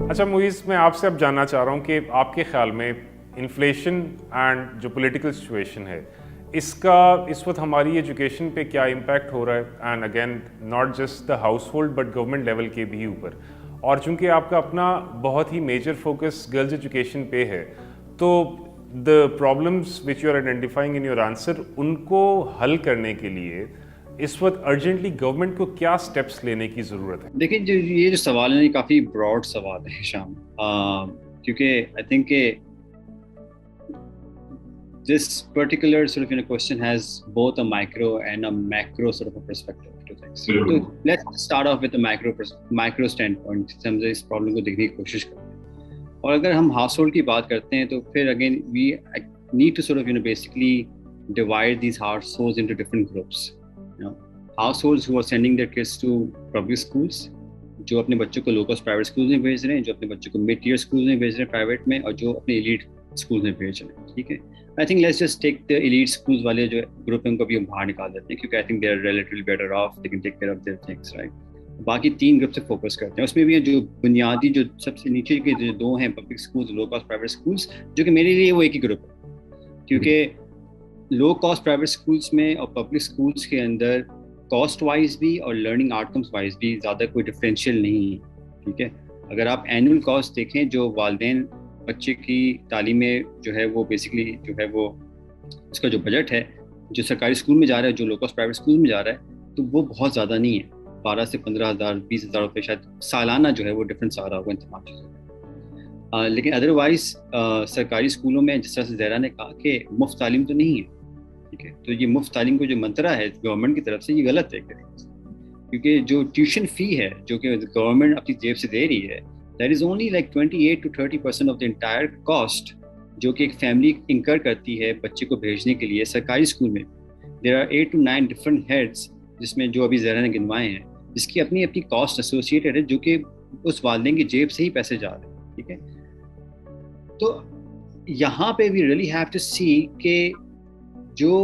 اچھا موئز، میں آپ سے اب جاننا چاہ رہا ہوں کہ آپ کے خیال میں انفلیشن اینڈ جو پولیٹیکل سچویشن ہے اس کا اس وقت ہماری ایجوکیشن پہ کیا امپیکٹ ہو رہا ہے، and again not just the household but government level کے بھی اوپر. اور چونکہ آپ کا اپنا بہت ہی میجر فوکس گرلز ایجوکیشن پہ ہے، تو the problems which you are identifying in your answer, ان کو حل کرنے کے لیے اس وقت ارجنٹلی گورنمنٹ کو کیا اسٹیپس لینے کی ضرورت ہے؟ دیکھیں یہ جو سوال ہے یہ کافی براڈ سوال ہے شام، کیونکہ آئی تھنک کہ this particular sort of question has both a micro and a macro sort of a perspective to things. So let's start off with a micro standpoint. ہم اس پرابلم کو دیکھنے کی کوشش کرتے ہیں، اور اگر ہم ہاؤس ہولڈ کی بات کرتے ہیں تو پھر again we need to sort of basically divide these households into different groups. Households who are sending their kids to public schools, جو اپنے بچوں کو لو کاسٹ پرائیویٹ اسکولز میں بھیج رہے ہیں، جو اپنے بچوں کو مڈ ٹیئر اسکولز میں بھیج رہے ہیں پرائیویٹ میں، اور جو اپنے ایلیٹ اسکولز میں بھیج رہے ہیں. ٹھیک ہے، I think let's just take the elite schools والے جو گروپ ہیں ان کو بھی ہم باہر نکال دیتے ہیں، کیونکہ I think they are relatively better off, they can take care of their things, right. باقی 3 گروپ سے فوکس کرتے ہیں. اس میں بھی جو بنیادی جو سب سے نیچے کے جو 2 ہیں public schools, low cost private schools, جو کہ میرے لیے وہ ایک ہی گروپ ہے، کیونکہ لو کاسٹ پرائیویٹ اسکولز میں اور پبلک اسکولز کے اندر کاسٹ وائز بھی اور لرننگ آؤٹ کمس وائز بھی زیادہ کوئی ڈفرینشیل نہیں ہے. ٹھیک ہے، اگر آپ اینول کاسٹ دیکھیں جو والدین بچے کی تعلیم میں جو ہے وہ بیسکلی جو ہے وہ اس کا جو بجٹ ہے جو سرکاری اسکول میں جا رہا ہے، جو لو کاسٹ پرائیویٹ اسکول میں جا رہا ہے، تو وہ بہت زیادہ نہیں ہے. 12 سے 15,000 20,000 روپے شاید سالانہ جو ہے وہ ڈفرینس آ رہا ہوگا ان تمام چیزوں میں. لیکن ادروائز سرکاری اسکولوں میں جس طرح سے زہرا نے کہا کہ مفت تعلیم تو نہیں ہے. ٹھیک ہے، تو یہ مفت تعلیم کو جو منترا ہے گورنمنٹ کی طرف سے یہ غلط ہے، کیونکہ جو ٹیوشن فی ہے جو کہ گورنمنٹ اپنی جیب سے دے رہی ہے، that is only like 28 to 30% of the entire cost جو کہ ایک فیملی انکر کرتی ہے بچے کو بھیجنے کے لیے سرکاری اسکول میں. There are 8 to 9 different heads جس میں جو ابھی زہرا نے گنوائے ہیں، جس کی اپنی اپنی کاسٹ ایسوسیٹیڈ ہے، جو کہ اس والدین کی جیب سے ہی پیسے جا رہے ہیں. ٹھیک ہے، تو یہاں پہ وی ریئلی ہیو ٹو سی کہ جو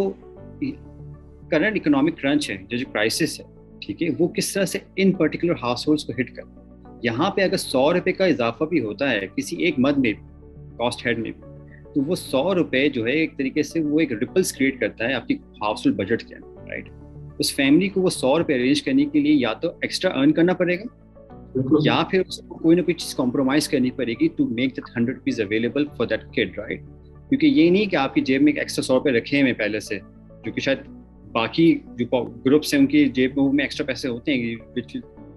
کرنٹ اکنامک کرنچ ہے، جو کرائسس ہے، ٹھیک ہے، وہ کس طرح سے ان پرٹیکولر ہاؤس ہولڈس کو ہٹ کرتا ہے. یہاں پہ اگر 100 روپے کا اضافہ بھی ہوتا ہے کسی ایک مد میں بھی، کاسٹ ہیڈ میں بھی، تو وہ 100 روپے جو ہے ایک طریقے سے وہ ایک ریپلس کریٹ کرتا ہے آپ کی ہاؤس ہولڈ بجٹ کے اندر، رائٹ. اس فیملی کو وہ 100 روپے ارینج کرنے کے لیے یا تو ایکسٹرا ارن کرنا پڑے گا، یا پھر اس کو کوئی نہ کوئی چیز کمپرومائز کرنی پڑے گی to make that 100 rupees available for that kid, right. کیونکہ یہ نہیں کہ آپ کی جیب میں ایک ایکسٹرا 100 روپے رکھے ہیں پہلے سے، جو کہ شاید باقی جو گروپس ہیں ان کی جیب میں ایکسٹرا پیسے ہوتے ہیں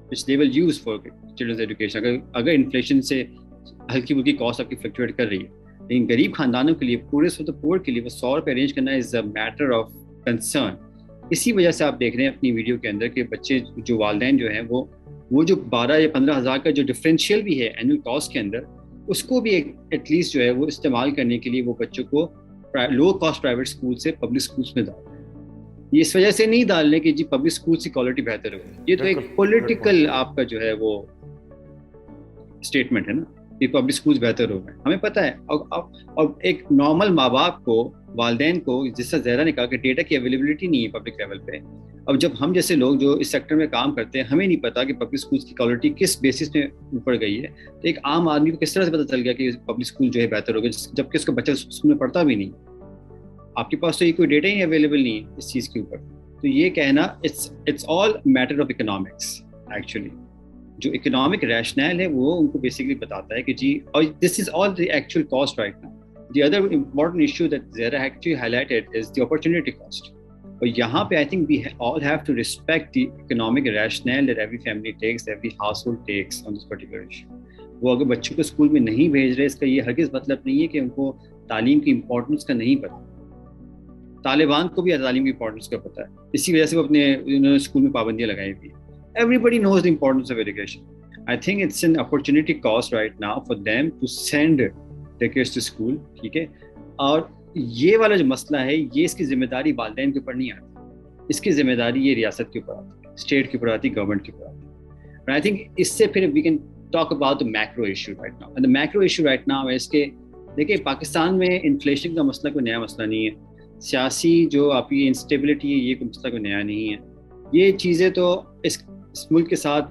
which they will use for children's education. اگر انفلیشن سے ہلکی پھلکی کاسٹ آپ کی فلکچویٹ کر رہی ہے، لیکن غریب خاندانوں کے لیے، پورے سو پور کے لیے وہ 100 روپے ارینج کرنا از اے میٹر آف کنسرن. اسی وجہ سے آپ دیکھ رہے ہیں اپنی ویڈیو کے اندر کہ بچے جو والدین جو ہیں وہ جو 12 یا 15,000 کا جو ڈفرینشیل بھی ہے اینول کاسٹ کے اندر، اس کو بھی ایٹ لیسٹ جو ہے وہ استعمال کرنے کے لیے وہ بچوں کو لو کاسٹ پرائیویٹ اسکول سے پبلک اسکولس میں ڈالتے ہیں. یہ اس وجہ سے نہیں ڈالنے کہ جی پبلک اسکول کی کوالٹی بہتر ہو، یہ تو ایک پولیٹیکل آپ کا جو ہے وہ اسٹیٹمنٹ ہے نا کہ پبلک اسکولز بہتر ہو گئے. ہمیں پتہ ہے، اور ایک نارمل ماں باپ کو، والدین کو، جس سے زہرا نے کہا کہ ڈیٹا کی اویلیبلٹی نہیں ہے پبلک لیول پہ. اب جب ہم جیسے لوگ جو اس سیکٹر میں کام کرتے ہیں، ہمیں نہیں پتا کہ پبلک اسکولز کی کوالٹی کس بیسس میں اوپر گئی ہے، تو ایک عام آدمی کو کس طرح سے پتہ چل گیا کہ پبلک اسکول جو ہے بہتر ہو گیا جبکہ اس کا بچہ اسکول میں پڑھتا بھی نہیں. آپ کے پاس تو یہ کوئی ڈیٹا ہی اویلیبل نہیں ہے اس چیز کے اوپر. تو یہ کہنا it's all matter of economics. Actually جو اکنامک ریشنل ہے وہ ان کو بیسکلی بتاتا ہے کہ جی، اور this is all the actual cost right now. The other important issue that Zahra actually highlighted is the opportunity cost. اور یہاں پہ I think we all have to respect the economic rational that every family takes, every household takes on this particular issue. وہ اگر بچوں کو school میں نہیں بھیج رہے، اس کا یہ ہرگز مطلب نہیں ہے کہ ان کو تعلیم کی امپورٹنس کا نہیں پتہ. طالبان کو بھی تعلیم کی امپورٹنس کا پتہ ہے، اسی وجہ سے وہ انہوں نے اسکول میں پابندیاں لگائی ہوئی ہیں. Everybody knows the importance of education. I think it's an opportunity cost right now for them to send their kids to school. ٹھیک ہے، اور یہ والا جو مسئلہ ہے یہ اس کی ذمہ داری والدین کے اوپر نہیں آتی، اس کی ذمہ داری یہ ریاست کے اوپر آتی ہے، اسٹیٹ کے اوپر آتی ہے، گورنمنٹ کے اوپر آتی ہے. And I think اس سے پھر we can talk about the macro issue right now. And the macro issue right now is کہ دیکھیں پاکستان میں انفلیشن کا مسئلہ کوئی نیا مسئلہ نہیں ہے، سیاسی جو آپ کی انسٹیبلٹی ہے یہ کوئی مسئلہ کوئی نیا نہیں ہے. یہ چیزیں تو اس ملک کے ساتھ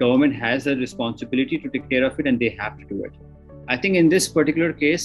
government has a responsibility to take care of it and they have to do it. I think in this particular case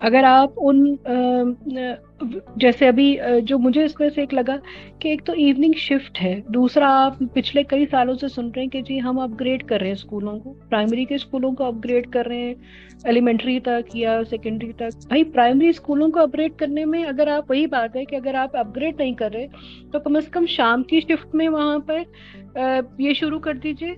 اگر آپ ان جیسے ابھی جو مجھے اس میں سے ایک لگا کہ ایک تو ایوننگ شفٹ ہے، دوسرا آپ پچھلے کئی سالوں سے سن رہے ہیں کہ جی ہم اپ گریڈ کر رہے ہیں اسکولوں کو، پرائمری کے اسکولوں کو اپ گریڈ کر رہے ہیں ایلیمنٹری تک یا سیکنڈری تک. بھائی پرائمری اسکولوں کو اپ گریڈ کرنے میں اگر آپ وہی بات ہے کہ اگر آپ اپ گریڈ نہیں کر رہے تو کم از کم شام کی شفٹ میں وہاں پر یہ شروع کر دیجئے.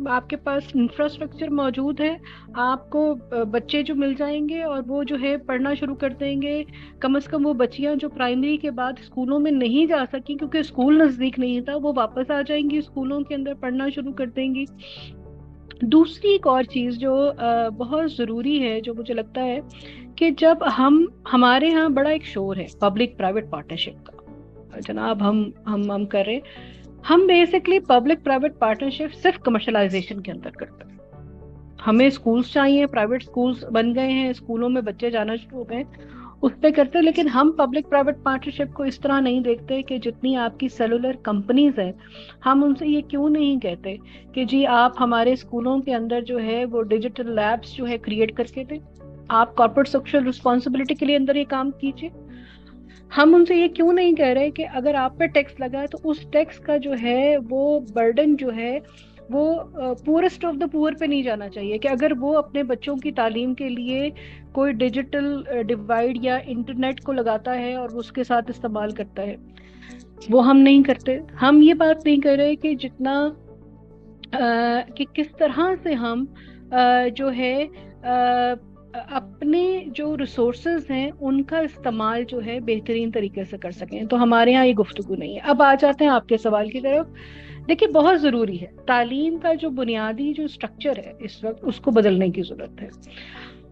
آپ کے پاس انفراسٹرکچر موجود ہے، آپ کو بچے جو مل جائیں گے اور وہ جو ہے پڑھنا شروع کر دیں گے. کم از کم وہ بچیاں جو پرائمری کے بعد اسکولوں میں نہیں جا سکی کیونکہ اسکول نزدیک نہیں تھا، وہ واپس آ جائیں گی اسکولوں کے اندر پڑھنا شروع کر دیں گی. دوسری ایک اور چیز جو بہت ضروری ہے، جو مجھے لگتا ہے کہ جب ہمارے ہاں بڑا ایک شور ہے پبلک پرائیویٹ پارٹنرشپ کا، جناب ہم کر رہے، ہم بیسکلی پبلک پرائیویٹ پارٹنرشپ صرف کمرشلائزیشن کے اندر کرتے ہیں. ہمیں اسکولس چاہیے، پرائیویٹ اسکولس بن گئے ہیں، اسکولوں میں بچے جانا شروع ہو گئے، اس پہ کرتے، لیکن ہم پبلک پرائیویٹ پارٹنرشپ کو اس طرح نہیں دیکھتے کہ جتنی آپ کی سیلولر کمپنیز ہیں ہم ان سے یہ کیوں نہیں کہتے کہ جی آپ ہمارے اسکولوں کے اندر جو ہے وہ ڈیجیٹل لیبس جو ہے کریٹ کر کے دیں، آپ کارپوریٹ سوشل رسپانسبلٹی کے لیے اندر یہ کام کیجیے. ہم ان سے یہ کیوں نہیں کہہ رہے کہ اگر آپ پہ ٹیکس لگا ہے تو اس ٹیکس کا جو ہے وہ برڈن جو ہے وہ پورسٹ آف دا پور پہ نہیں جانا چاہیے، کہ اگر وہ اپنے بچوں کی تعلیم کے لیے کوئی ڈیجیٹل ڈیوائڈ یا انٹرنیٹ کو لگاتا ہے اور اس کے ساتھ استعمال کرتا ہے، وہ ہم نہیں کرتے. ہم یہ بات نہیں کر رہے کہ جتنا کہ کس طرح سے ہم جو ہے اپنے جو ریسورسز ہیں ان کا استعمال جو ہے بہترین طریقے سے کر سکیں. تو ہمارے یہاں یہ گفتگو نہیں ہے. اب آ جاتے ہیں آپ کے سوال کی طرف. دیکھیے بہت ضروری ہے، تعلیم کا جو بنیادی جو اسٹرکچر ہے اس وقت اس کو بدلنے کی ضرورت ہے.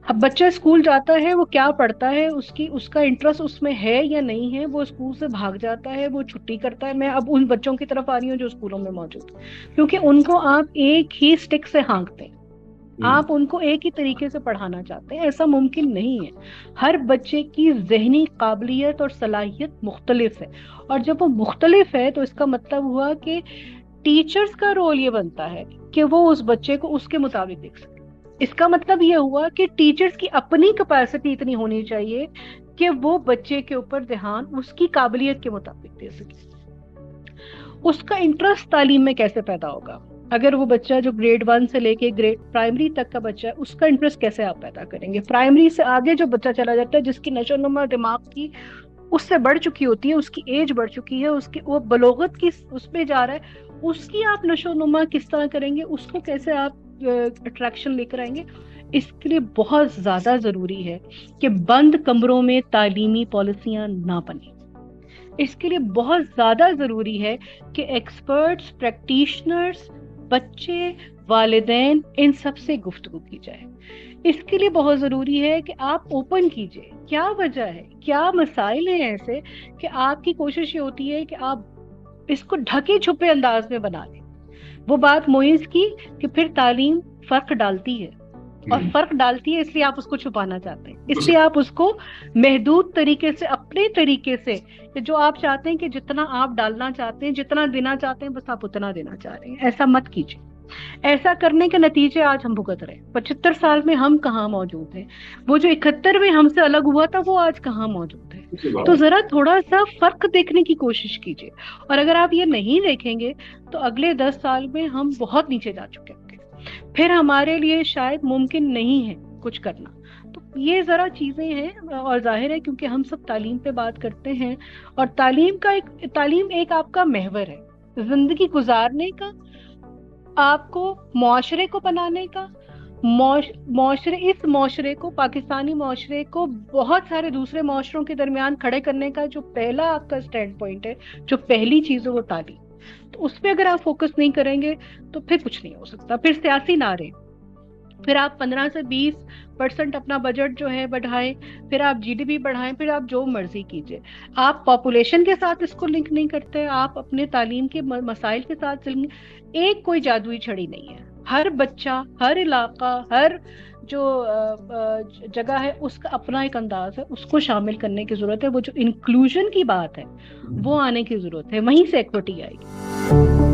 اب بچہ اسکول جاتا ہے، وہ کیا پڑھتا ہے، اس کا انٹرسٹ اس میں ہے یا نہیں ہے، وہ اسکول سے بھاگ جاتا ہے، وہ چھٹی کرتا ہے. میں اب ان بچوں کی طرف آ رہی ہوں جو اسکولوں میں موجود، کیونکہ ان کو آپ ایک ہی اسٹک سے ہانکتے ہیں، آپ ان کو ایک ہی طریقے سے پڑھانا چاہتے ہیں. ایسا ممکن نہیں ہے. ہر بچے کی ذہنی قابلیت اور صلاحیت مختلف ہے، اور جب وہ مختلف ہے تو اس کا مطلب ہوا کہ ٹیچرز کا رول یہ بنتا ہے کہ وہ اس بچے کو اس کے مطابق دیکھ سکے. اس کا مطلب یہ ہوا کہ ٹیچرز کی اپنی کیپیسٹی اتنی ہونی چاہیے کہ وہ بچے کے اوپر دھیان اس کی قابلیت کے مطابق دے سکے. اس کا انٹرسٹ تعلیم میں کیسے پیدا ہوگا؟ اگر وہ بچہ جو گریڈ 1 سے لے کے گریڈ پرائمری تک کا بچہ ہے، اس کا انٹرسٹ کیسے آپ پیدا کریں گے؟ پرائمری سے آگے جو بچہ چلا جاتا ہے، جس کی نشو و نما دماغ کی اس سے بڑھ چکی ہوتی ہے، اس کی ایج بڑھ چکی ہے، اس کی وہ بلوغت کی اس پہ جا رہا ہے، اس کی آپ نشو و نما کس طرح کریں گے؟ اس کو کیسے آپ اٹریکشن لے کر آئیں گے؟ اس کے لیے بہت زیادہ ضروری ہے کہ بند کمروں میں تعلیمی پالیسیاں نہ بنیں. اس کے لیے بہت زیادہ ضروری ہے کہ ایکسپرٹس، پریکٹیشنرز، بچے، والدین، ان سب سے گفتگو کی جائے. اس کے لیے بہت ضروری ہے کہ آپ اوپن کیجئے کیا وجہ ہے، کیا مسائل ہیں ایسے کہ آپ کی کوشش یہ ہوتی ہے کہ آپ اس کو ڈھکے چھپے انداز میں بنا لیں. وہ بات معیز کی کہ پھر تعلیم فرق ڈالتی ہے، اور فرق ڈالتی ہے اس لیے آپ اس کو چھپانا چاہتے ہیں، اس لیے آپ اس کو محدود طریقے سے اپنے طریقے سے، جو آپ چاہتے ہیں کہ جتنا آپ ڈالنا چاہتے ہیں، جتنا دینا چاہتے ہیں، بس آپ اتنا دینا چاہ رہے ہیں. ایسا مت کیجیے. ایسا کرنے کے نتیجے آج ہم بھگت رہے ہیں. 75 سال میں ہم کہاں موجود ہیں؟ وہ جو 71 میں ہم سے الگ ہوا تھا وہ آج کہاں موجود ہے؟ تو ذرا تھوڑا سا فرق دیکھنے کی کوشش کیجیے. اور اگر آپ یہ نہیں دیکھیں گے تو اگلے 10 سال میں ہم بہت نیچے جا چکے ہوں گے، پھر ہمارے لیے شاید ممکن نہیں ہے کچھ کرنا. تو یہ ذرا چیزیں ہیں، اور ظاہر ہے کیونکہ ہم سب تعلیم پہ بات کرتے ہیں، اور تعلیم ایک آپ کا محور ہے زندگی گزارنے کا، آپ کو معاشرے کو بنانے کا، اس معاشرے کو، پاکستانی معاشرے کو بہت سارے دوسرے معاشروں کے درمیان کھڑے کرنے کا جو پہلا آپ کا سٹینڈ پوائنٹ ہے، جو پہلی چیز ہے وہ تعلیم. تو اس پہ اگر آپ فوکس نہیں کریں گے تو پھر کچھ نہیں ہو سکتا. پھر سیاسی نعرے، پھر آپ 15 سے 20% اپنا بجٹ جو ہے بڑھائیں، پھر آپ جی ڈی پی بڑھائیں، پھر آپ جو مرضی کیجئے. آپ پاپولیشن کے ساتھ اس کو لنک نہیں کرتے، آپ اپنے تعلیم کے مسائل کے ساتھ ایک کوئی جادوئی چھڑی نہیں ہے. ہر بچہ، ہر علاقہ، ہر جو جگہ ہے اس کا اپنا ایک انداز ہے، اس کو شامل کرنے کی ضرورت ہے. وہ جو انکلوژن کی بات ہے وہ آنے کی ضرورت ہے، وہیں سے ایکوٹی آئے گی.